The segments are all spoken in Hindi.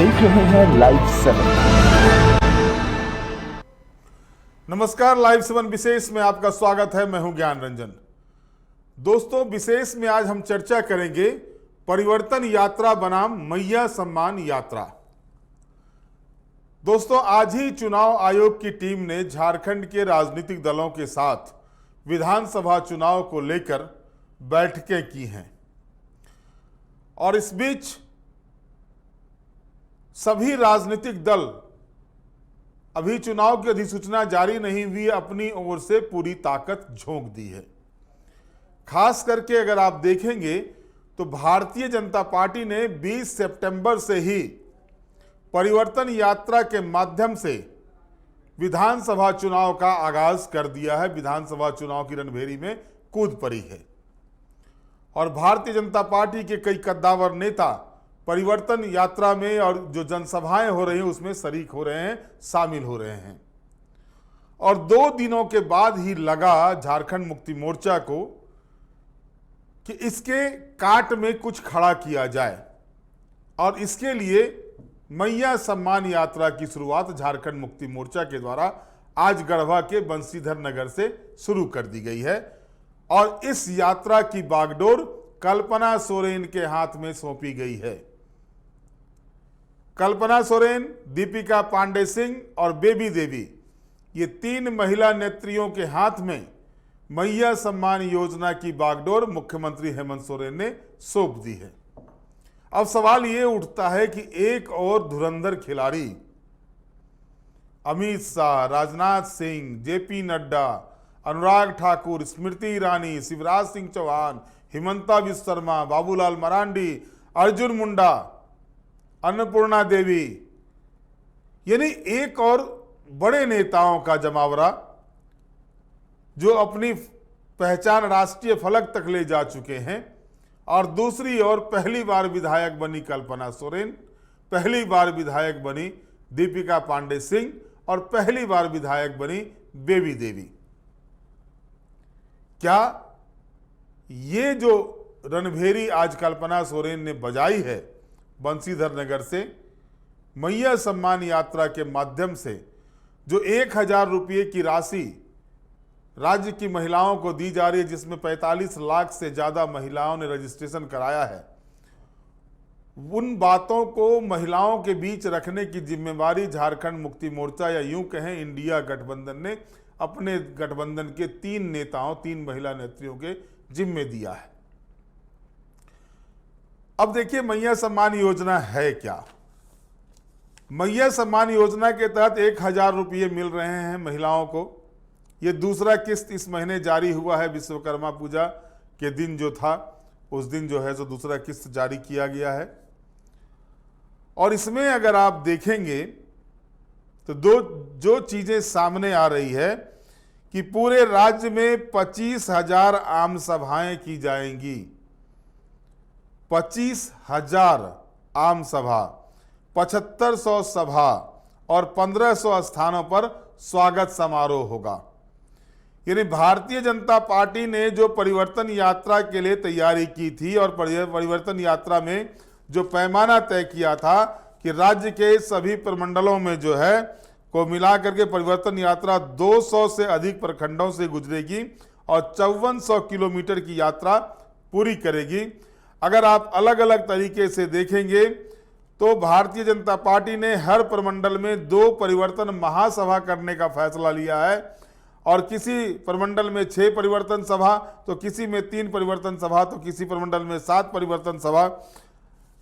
देख रहे हैं लाइव 7। नमस्कार, लाइव 7 विशेष में आपका स्वागत है। मैं हूं ज्ञान रंजन। दोस्तों, विशेष में आज हम चर्चा करेंगे परिवर्तन यात्रा बनाम मैया सम्मान यात्रा। दोस्तों, आज ही चुनाव आयोग की टीम ने झारखंड के राजनीतिक दलों के साथ विधानसभा चुनाव को लेकर बैठकें की हैं और इस बीच सभी राजनीतिक दल अभी चुनाव की अधिसूचना जारी नहीं हुई, अपनी ओर से पूरी ताकत झोंक दी है। खास करके अगर आप देखेंगे तो भारतीय जनता पार्टी ने 20 सितंबर से ही परिवर्तन यात्रा के माध्यम से विधानसभा चुनाव का आगाज कर दिया है। विधानसभा चुनाव की रणभेरी में कूद पड़ी है और भारतीय जनता पार्टी के कई कद्दावर नेता परिवर्तन यात्रा में और जो जनसभाएं हो रही हैं उसमें शरीक हो रहे हैं, शामिल हो रहे हैं। और 2 दिनों के बाद ही लगा झारखंड मुक्ति मोर्चा को कि इसके काट में कुछ खड़ा किया जाए और इसके लिए मैया सम्मान यात्रा की शुरुआत झारखंड मुक्ति मोर्चा के द्वारा आज गढ़वा के बंशीधर नगर से शुरू कर दी गई है और इस यात्रा की बागडोर कल्पना सोरेन के हाथ में सौंपी गई है। कल्पना सोरेन, दीपिका पांडे सिंह और बेबी देवी, ये 3 महिला नेत्रियों के हाथ में मैया सम्मान योजना की बागडोर मुख्यमंत्री हेमंत सोरेन ने सौंप दी है। अब सवाल ये उठता है कि एक और धुरंधर खिलाड़ी अमित शाह, राजनाथ सिंह, जेपी नड्डा, अनुराग ठाकुर, स्मृति ईरानी, शिवराज सिंह चौहान, हिमंता बिस्वा शर्मा, बाबूलाल मरांडी, अर्जुन मुंडा, अन्नपूर्णा देवी, यानी एक और बड़े नेताओं का जमावड़ा जो अपनी पहचान राष्ट्रीय फलक तक ले जा चुके हैं। और दूसरी ओर पहली बार विधायक बनी कल्पना सोरेन, पहली बार विधायक बनी दीपिका पांडे सिंह और पहली बार विधायक बनी बेबी देवी। क्या ये जो रणभेरी आज कल्पना सोरेन ने बजाई है बंशीधर नगर से मैया सम्मान यात्रा के माध्यम से, जो 1000 रुपये की राशि राज्य की महिलाओं को दी जा रही है, जिसमें 45 लाख से ज़्यादा महिलाओं ने रजिस्ट्रेशन कराया है, उन बातों को महिलाओं के बीच रखने की जिम्मेवारी झारखंड मुक्ति मोर्चा या यूं कहें इंडिया गठबंधन ने अपने गठबंधन के 3 नेताओं, 3 महिला नेत्रियों के जिम्मे दिया है। अब देखिए, मैया सम्मान योजना है क्या। मैया सम्मान योजना के तहत 1000 रुपये मिल रहे हैं महिलाओं को। ये दूसरा किस्त इस महीने जारी हुआ है। विश्वकर्मा पूजा के दिन जो था, उस दिन जो है सो दूसरा किस्त जारी किया गया है। और इसमें अगर आप देखेंगे तो जो चीजें सामने आ रही है कि पूरे राज्य में 25,000 आम सभाएं की जाएंगी। 25,000 आम सभा, 7500 सभा और 1500 स्थानों पर स्वागत समारोह होगा। यानी भारतीय जनता पार्टी ने जो परिवर्तन यात्रा के लिए तैयारी की थी और परिवर्तन यात्रा में जो पैमाना तय किया था कि राज्य के सभी प्रमंडलों में जो है को मिला करके परिवर्तन यात्रा 200 से अधिक प्रखंडों से गुजरेगी और 5400 किलोमीटर की यात्रा पूरी करेगी। अगर आप अलग अलग तरीके से देखेंगे तो भारतीय जनता पार्टी ने हर प्रमंडल में 2 परिवर्तन महासभा करने का फैसला लिया है और किसी प्रमंडल में 6 परिवर्तन सभा, तो किसी में 3 परिवर्तन सभा, तो किसी प्रमंडल में 7 परिवर्तन सभा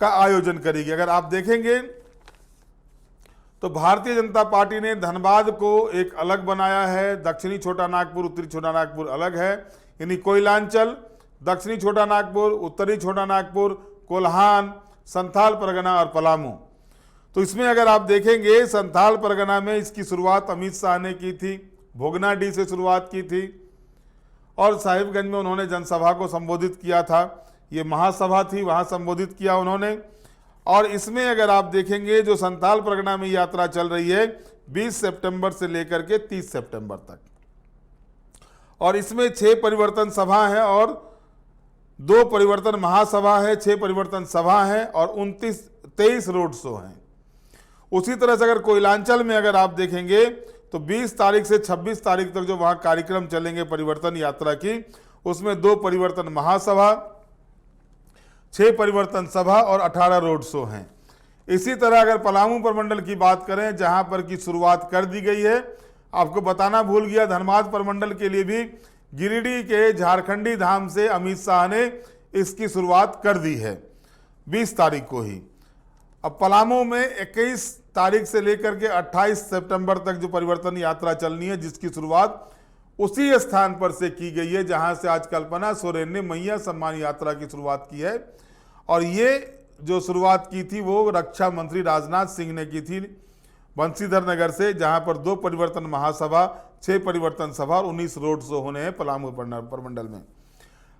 का आयोजन करेगी। अगर आप देखेंगे तो भारतीय जनता पार्टी ने धनबाद को एक अलग बनाया है, दक्षिणी छोटा नागपुर, उत्तरी छोटा नागपुर अलग है। यानी कोयलांचल, दक्षिणी छोटा नागपुर, उत्तरी छोटा नागपुर, कोल्हान, संथाल परगना और पलामू। तो इसमें अगर आप देखेंगे संथाल परगना में इसकी शुरुआत अमित शाह ने की थी, भोगनाडीह से शुरुआत की थी और साहिबगंज में उन्होंने जनसभा को संबोधित किया था। ये महासभा थी, वहां संबोधित किया उन्होंने। और इसमें अगर आप देखेंगे जो संथाल परगना में यात्रा चल रही है 20 सितंबर से लेकर के 30 सितंबर तक, और इसमें 6 परिवर्तन सभा है और 2 परिवर्तन महासभा है, 6 परिवर्तन सभा है और 23 रोड शो हैं। उसी तरह से अगर कोयलांचल में अगर आप देखेंगे तो 20 तारीख से 26 तारीख तक जो वहां कार्यक्रम चलेंगे परिवर्तन यात्रा की, उसमें 2 परिवर्तन महासभा, 6 परिवर्तन सभा और 18 रोड शो हैं। इसी तरह अगर पलामू प्रमंडल की बात करें, जहां पर की शुरुआत कर दी गई है, आपको बताना भूल गया, धनबाद प्रमंडल के लिए भी गिरिडीह के झारखंडी धाम से अमित शाह ने इसकी शुरुआत कर दी है 20 तारीख को ही। अब पलामू में 21 तारीख से लेकर के 28 सितंबर तक जो परिवर्तन यात्रा चलनी है, जिसकी शुरुआत उसी स्थान पर से की गई है जहां से आज कल्पना सोरेन ने मैया सम्मान यात्रा की शुरुआत की है। और ये जो शुरुआत की थी वो रक्षा मंत्री राजनाथ सिंह ने की थी बंशीधर नगर से, जहां पर 2 परिवर्तन महासभा, 6 परिवर्तन सभा और 19 रोड शो होने हैं पलामू प्रमंडल में।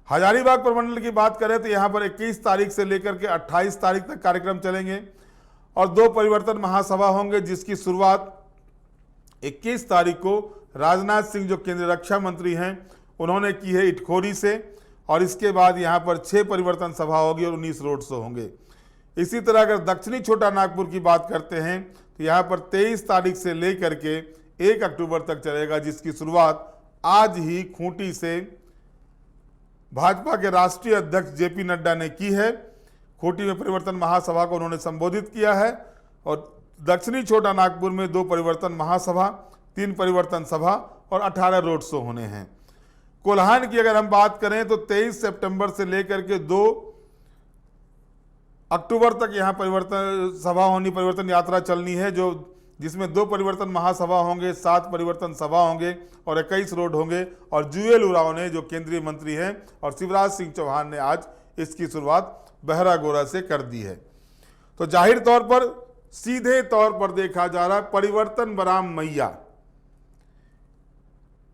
हजारीबाग प्रमंडल की बात करें तो यहां पर 21 तारीख से लेकर के 28 तारीख तक कार्यक्रम चलेंगे और 2 परिवर्तन महासभा होंगे, जिसकी शुरुआत 21 तारीख को राजनाथ सिंह जो केंद्रीय रक्षा मंत्री हैं उन्होंने की है इटखोरी से, और इसके बाद यहां पर 6 परिवर्तन सभा होगी और 19 रोड शो होंगे। इसी तरह अगर दक्षिणी छोटा नागपुर की बात करते हैं तो यहां पर 23 तारीख से लेकर के 1 अक्टूबर तक चलेगा, जिसकी शुरुआत आज ही खूंटी से भाजपा के राष्ट्रीय अध्यक्ष जेपी नड्डा ने की है। खूंटी में परिवर्तन महासभा को उन्होंने संबोधित किया है और दक्षिणी छोटा नागपुर में 2 परिवर्तन महासभा, 3 परिवर्तन सभा और 18 रोड शो होने हैं। कोल्हान की अगर हम बात करें तो 23 सितंबर से लेकर के 2 अक्टूबर तक यहां परिवर्तन सभा होनी, परिवर्तन यात्रा चलनी है, जो जिसमें 2 परिवर्तन महासभा होंगे, 7 परिवर्तन सभा होंगे और 21 रोड होंगे। और जुएल उरांव ने जो केंद्रीय मंत्री हैं और शिवराज सिंह चौहान ने आज इसकी शुरुआत बहरागोरा से कर दी है। तो जाहिर तौर पर सीधे तौर पर देखा जा रहा है परिवर्तन बनाम मैया,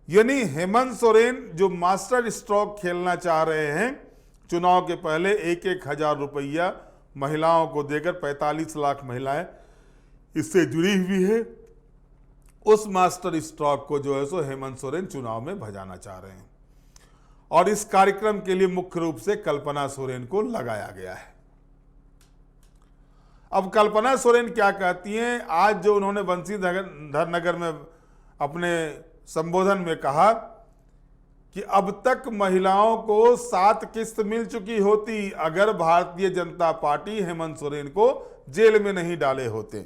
यानी हेमंत सोरेन जो मास्टर स्ट्रोक खेलना चाह रहे हैं, चुनाव के पहले 1-1 हजार रुपया महिलाओं को देकर 45 लाख महिलाएं इससे जुड़ी हुई है, उस मास्टर स्ट्रोक को जो है सो हेमंत सोरेन चुनाव में भजाना चाह रहे हैं। और इस कार्यक्रम के लिए मुख्य रूप से कल्पना सोरेन को लगाया गया है। अब कल्पना सोरेन क्या कहती हैं, आज जो उन्होंने बंशीधर नगर में अपने संबोधन में कहा कि अब तक महिलाओं को 7 किस्त मिल चुकी होती अगर भारतीय जनता पार्टी हेमंत सोरेन को जेल में नहीं डाले होते।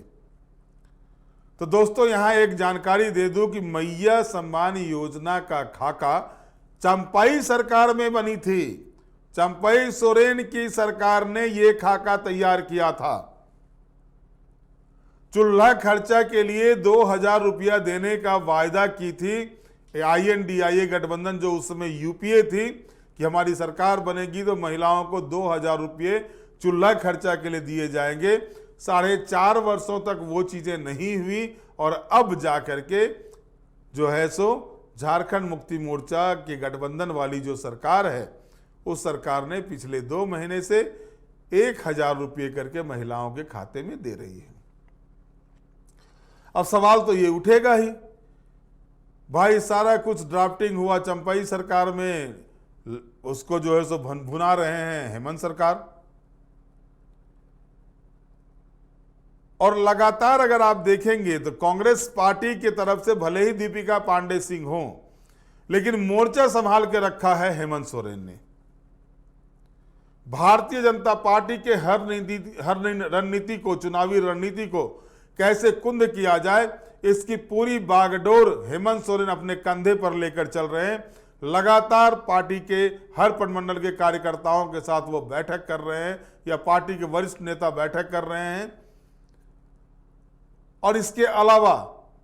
तो दोस्तों यहां एक जानकारी दे दूं कि मैया सम्मान योजना का खाका चंपाई सरकार में बनी थी। चंपाई सोरेन की सरकार ने यह खाका तैयार किया था। चूल्हा खर्चा के लिए 2000 रुपया देने का वायदा की थी INDIA गठबंधन, जो उस समय यूपीए थी, कि हमारी सरकार बनेगी तो महिलाओं को 2000 रुपये चूल्हा खर्चा के लिए दिए जाएंगे। 4.5 वर्षों तक वो चीजें नहीं हुई और अब जाकर के जो है सो झारखंड मुक्ति मोर्चा के गठबंधन वाली जो सरकार है, उस सरकार ने पिछले 2 महीने से 1000 रुपये करके महिलाओं के खाते में दे रही है। अब सवाल तो ये उठेगा ही, भाई सारा कुछ ड्राफ्टिंग हुआ चंपाई सरकार में, उसको जो है सो भुना रहे हैं हेमंत सरकार। और लगातार अगर आप देखेंगे तो कांग्रेस पार्टी की तरफ से भले ही दीपिका पांडे सिंह हो, लेकिन मोर्चा संभाल के रखा है हेमंत सोरेन ने। भारतीय जनता पार्टी के हर रणनीति को, चुनावी रणनीति को कैसे कुंद किया जाए, इसकी पूरी बागडोर हेमंत सोरेन अपने कंधे पर लेकर चल रहे हैं। लगातार पार्टी के हर प्रमंडल के कार्यकर्ताओं के साथ वो बैठक कर रहे हैं या पार्टी के वरिष्ठ नेता बैठक कर रहे हैं। और इसके अलावा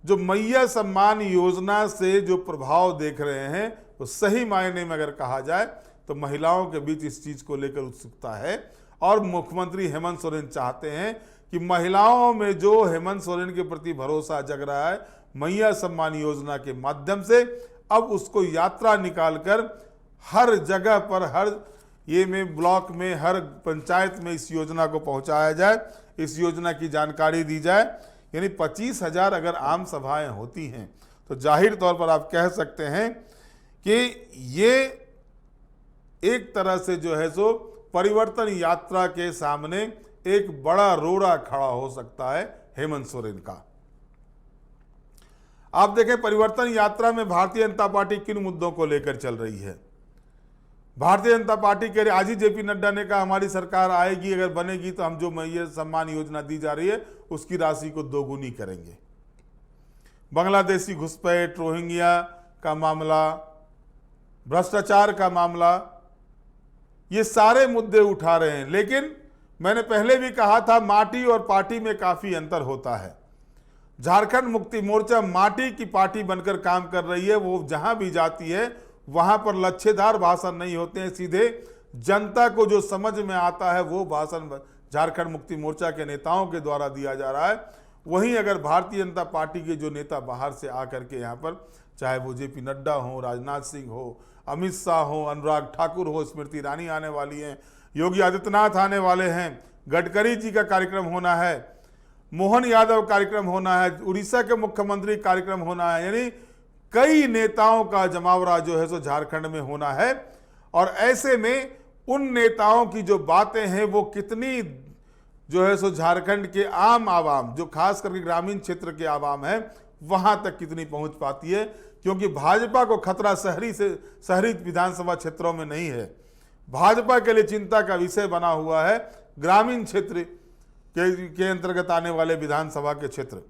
जो मैया सम्मान योजना से जो प्रभाव देख रहे हैं, वो सही मायने में अगर कहा जाए तो महिलाओं के बीच इस चीज को लेकर उत्सुकता है। और मुख्यमंत्री हेमंत सोरेन चाहते हैं कि महिलाओं में जो हेमंत सोरेन के प्रति भरोसा जग रहा है मैया सम्मान योजना के माध्यम से, अब उसको यात्रा निकालकर हर जगह पर, हर ये में ब्लॉक में, हर पंचायत में इस योजना को पहुंचाया जाए, इस योजना की जानकारी दी जाए। यानी 25,000 अगर आम सभाएं होती हैं तो जाहिर तौर पर आप कह सकते हैं कि ये एक तरह से जो है सो परिवर्तन यात्रा के सामने एक बड़ा रोड़ा खड़ा हो सकता है हेमंत सोरेन का। आप देखें परिवर्तन यात्रा में भारतीय जनता पार्टी किन मुद्दों को लेकर चल रही है। भारतीय जनता पार्टी के आज ही जेपी नड्डा ने कहा हमारी सरकार आएगी, अगर बनेगी तो हम जो मैया सम्मान योजना दी जा रही है उसकी राशि को दोगुनी करेंगे। बांग्लादेशी घुसपैठ, रोहिंग्या का मामला, भ्रष्टाचार का मामला, ये सारे मुद्दे उठा रहे हैं। लेकिन मैंने पहले भी कहा था माटी और पार्टी में काफी अंतर होता है। झारखंड मुक्ति मोर्चा माटी की पार्टी बनकर काम कर रही है। वो जहां भी जाती है वहां पर लच्छेदार भाषण नहीं होते हैं, सीधे जनता को जो समझ में आता है वो भाषण झारखंड मुक्ति मोर्चा के नेताओं के द्वारा दिया जा रहा है। वहीं अगर भारतीय जनता पार्टी के जो नेता बाहर से आकर के यहाँ पर, चाहे वो जेपी नड्डा हो, राजनाथ सिंह हो, अमित शाह हो, अनुराग ठाकुर हो, स्मृति ईरानी आने वाली हैं, योगी आदित्यनाथ आने वाले हैं, गडकरी जी का कार्यक्रम होना है, मोहन यादव कार्यक्रम होना है, उड़ीसा के मुख्यमंत्री कार्यक्रम होना है, यानी कई नेताओं का जमावड़ा जो है सो झारखंड में होना है। और ऐसे में उन नेताओं की जो बातें हैं वो कितनी जो है सो झारखंड के आम आवाम, जो खास करके ग्रामीण क्षेत्र के आवाम है, वहां तक कितनी पहुंच पाती है। क्योंकि भाजपा को खतरा शहरी विधानसभा क्षेत्रों में नहीं है। भाजपा के लिए चिंता का विषय बना हुआ है ग्रामीण क्षेत्र के अंतर्गत आने वाले विधानसभा के क्षेत्र।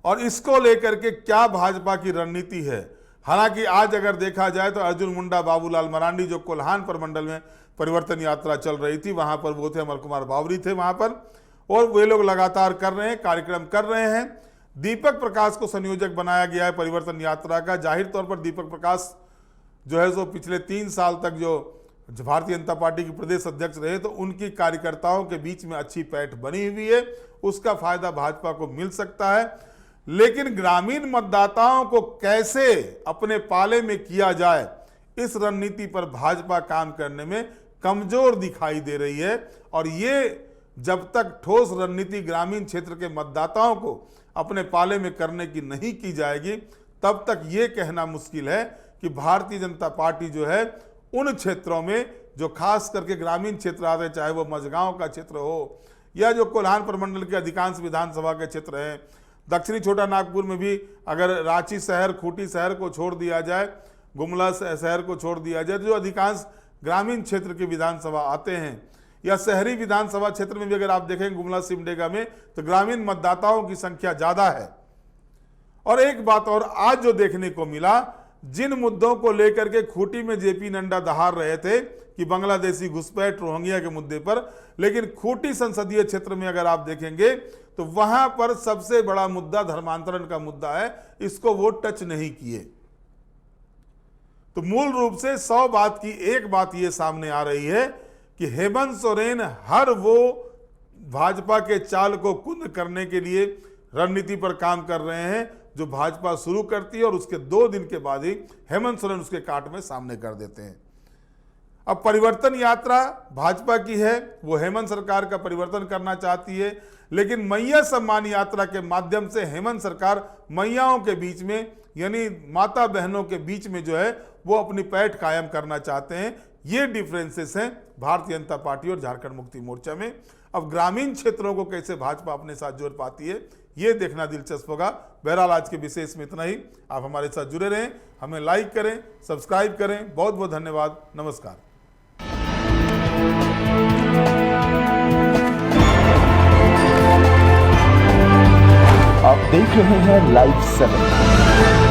और इसको लेकर के क्या भाजपा की रणनीति है। हालांकि आज अगर देखा जाए तो अर्जुन मुंडा, बाबूलाल मरांडी जो कोल्हान प्रमंडल में परिवर्तन यात्रा चल रही थी, वहां पर वो थे, अमर कुमार बावरी थे वहां पर, और वे लोग लगातार कर रहे हैं, कार्यक्रम कर रहे हैं। दीपक प्रकाश को संयोजक बनाया गया है परिवर्तन यात्रा का। जाहिर तौर पर दीपक प्रकाश जो है सो पिछले 3 साल तक जो भारतीय जनता पार्टी के प्रदेश अध्यक्ष रहे, तो उनकी कार्यकर्ताओं के बीच में अच्छी पैठ बनी हुई है, उसका फायदा भाजपा को मिल सकता है। लेकिन ग्रामीण मतदाताओं को कैसे अपने पाले में किया जाए, इस रणनीति पर भाजपा काम करने में कमजोर दिखाई दे रही है। और ये जब तक ठोस रणनीति ग्रामीण क्षेत्र के मतदाताओं को अपने पाले में करने की नहीं की जाएगी, तब तक ये कहना मुश्किल है कि भारतीय जनता पार्टी जो है उन क्षेत्रों में जो खास करके ग्रामीण क्षेत्र आते हैं, चाहे वो मझगांव का क्षेत्र हो या जो कोल्हान प्रमंडल के अधिकांश विधानसभा के क्षेत्र हैं, दक्षिणी छोटा नागपुर में भी अगर रांची शहर, खूंटी शहर को छोड़ दिया जाए, गुमला शहर को छोड़ दिया जाए, जो अधिकांश ग्रामीण क्षेत्र के विधानसभा आते हैं, या शहरी विधानसभा क्षेत्र में भी अगर आप देखें गुमला सिमडेगा में, तो ग्रामीण मतदाताओं की संख्या ज्यादा है। और एक बात और आज जो देखने को मिला, जिन मुद्दों को लेकर के खूंटी में जेपी नड्डा दहाड़ रहे थे कि बांग्लादेशी घुसपैठ, रोहिंग्या के मुद्दे पर, लेकिन खूंटी संसदीय क्षेत्र में अगर आप देखेंगे तो वहां पर सबसे बड़ा मुद्दा धर्मांतरण का मुद्दा है। इसको वो टच नहीं किए। तो मूल रूप से 100 बात की एक बात ये सामने आ रही है कि हेमंत सोरेन हर वो भाजपा के चाल को कुंद करने के लिए रणनीति पर काम कर रहे हैं जो भाजपा शुरू करती है, और उसके 2 दिन के बाद ही हेमंत सोरेन उसके काट में सामने कर देते हैं। अब परिवर्तन यात्रा भाजपा की है, वो हेमंत सरकार का परिवर्तन करना चाहती है, लेकिन मैया सम्मान यात्रा के माध्यम से हेमंत सरकार मैयाओं के बीच में, यानी माता बहनों के बीच में जो है वो अपनी पैठ कायम करना चाहते हैं। ये डिफरेंसेस हैं भारतीय जनता पार्टी और झारखंड मुक्ति मोर्चा में। अब ग्रामीण क्षेत्रों को कैसे भाजपा अपने साथ जोड़ पाती है, ये देखना दिलचस्प होगा। बहरहाल आज के विशेष में इतना ही। आप हमारे साथ जुड़े रहें, हमें लाइक करें, सब्सक्राइब करें। बहुत बहुत धन्यवाद। नमस्कार। आप देख रहे हैं लाइव 7।